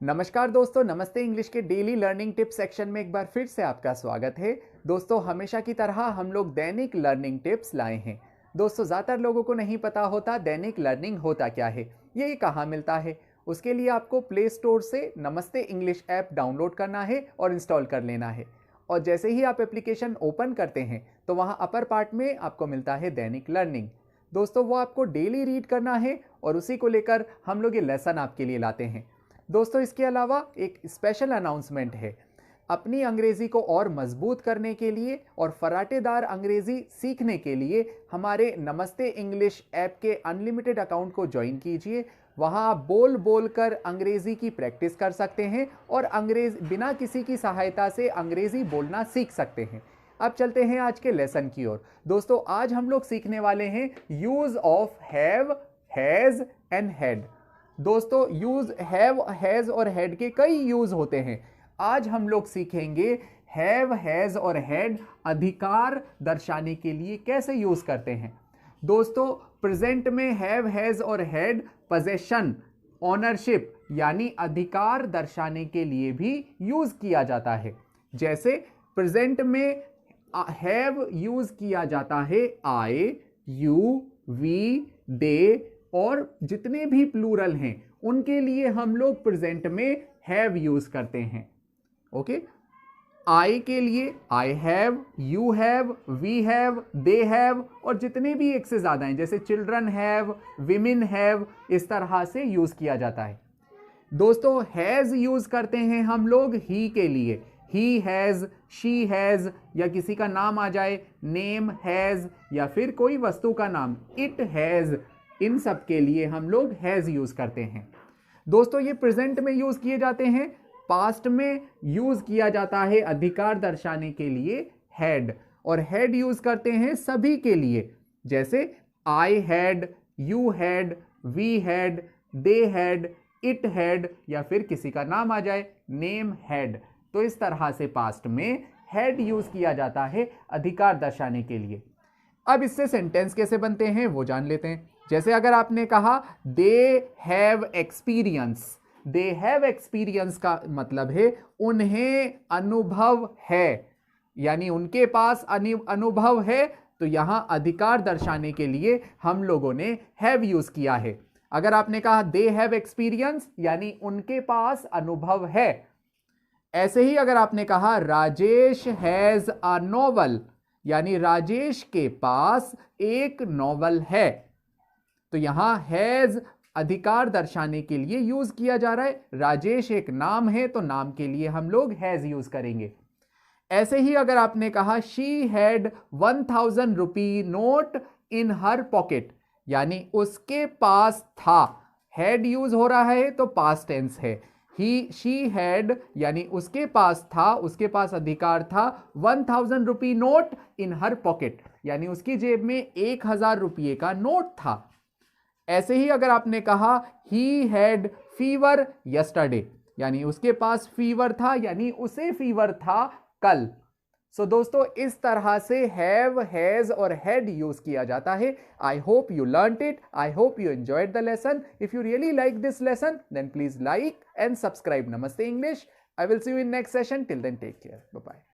नमस्कार दोस्तों, नमस्ते इंग्लिश के डेली लर्निंग टिप्स सेक्शन में एक बार फिर से आपका स्वागत है। दोस्तों, हमेशा की तरह हम लोग दैनिक लर्निंग टिप्स लाए हैं। दोस्तों, ज़्यादातर लोगों को नहीं पता होता दैनिक लर्निंग होता क्या है, ये कहाँ मिलता है। उसके लिए आपको प्ले स्टोर से नमस्ते इंग्लिश ऐप डाउनलोड करना है और इंस्टॉल कर लेना है। और जैसे ही आप एप्लीकेशन ओपन करते हैं तो वहाँ अपर पार्ट में आपको मिलता है दैनिक लर्निंग। दोस्तों, वो आपको डेली रीड करना है और उसी को लेकर हम लोग ये लेसन आपके लिए लाते हैं। दोस्तों, इसके अलावा एक स्पेशल अनाउंसमेंट है। अपनी अंग्रेजी को और मजबूत करने के लिए और फराटेदार अंग्रेजी सीखने के लिए हमारे नमस्ते इंग्लिश ऐप के अनलिमिटेड अकाउंट को ज्वाइन कीजिए। वहां आप बोल बोल कर अंग्रेजी की प्रैक्टिस कर सकते हैं और बिना किसी की सहायता से अंग्रेजी बोलना सीख सकते हैं। अब चलते हैं आज के लेसन की ओर। दोस्तों, आज हम लोग सीखने वाले हैं use of have, has and had. दोस्तों, यूज हैव, हैज और हैड के कई यूज होते हैं। आज हम लोग सीखेंगे हैव, हैज और हैड अधिकार दर्शाने के लिए कैसे यूज करते हैं। दोस्तों, प्रेजेंट में हैव, हैज और हैड पोजेशन, ओनरशिप यानी अधिकार दर्शाने के लिए भी यूज किया जाता है। जैसे प्रेजेंट में हैव यूज किया जाता है आई, यू, वी, दे और जितने भी प्लूरल हैं उनके लिए हम लोग प्रेजेंट में हैव यूज करते हैं। ओके, आई के लिए I have, you have, we have, they have और जितने भी एक से ज्यादा हैं जैसे चिल्ड्रन हैव, विमेन हैव, इस तरह से यूज किया जाता है। दोस्तों, हैज यूज करते हैं हम लोग ही के लिए। ही हैज, शी हैज या किसी का नाम आ जाए, नेम हैज या फिर कोई वस्तु का नाम, इट हैज, इन सब के लिए हम लोग हैज यूज करते हैं। दोस्तों, ये प्रेजेंट में यूज किए जाते हैं। पास्ट में यूज किया जाता है अधिकार दर्शाने के लिए हैड, और हैड यूज करते हैं सभी के लिए। जैसे I had, you had, we had, they had, it had या फिर किसी का नाम आ जाए, नेम हैड। तो इस तरह से पास्ट में हैड यूज किया जाता है अधिकार दर्शाने के लिए। अब इससे सेंटेंस कैसे बनते हैं वो जान लेते हैं। जैसे अगर आपने कहा they have experience, they have experience का मतलब है उन्हें अनुभव है, यानी उनके पास अनुभव है। तो यहां अधिकार दर्शाने के लिए हम लोगों ने हैव यूज किया है। अगर आपने कहा दे हैव एक्सपीरियंस यानी उनके पास अनुभव है। ऐसे ही अगर आपने कहा राजेश हैज अ नॉवल यानी राजेश के पास एक नॉवल है, तो यहां हैज अधिकार दर्शाने के लिए यूज किया जा रहा है। राजेश एक नाम है तो नाम के लिए हम लोग हैज यूज करेंगे। ऐसे ही अगर आपने कहा she had 1000 rupee note in her pocket यानी उसके पास था, हैड यूज हो रहा है तो पास्ट टेंस है। शी हैड यानी उसके पास था, उसके पास अधिकार था 1000 रुपी नोट इन हर पॉकेट यानी उसकी जेब में 1000 रुपये का नोट था। ऐसे ही अगर आपने कहा ही हैड फीवर यस्टरडे यानी उसके पास फीवर था यानी उसे फीवर था कल। सो दोस्तों, इस तरह से हैव, हैज और हैड यूज किया जाता है। I hope you learned it, I hope you enjoyed the lesson. If you really like this lesson then please like and subscribe Namaste English. I will see you in next session. Till then take care, bye bye.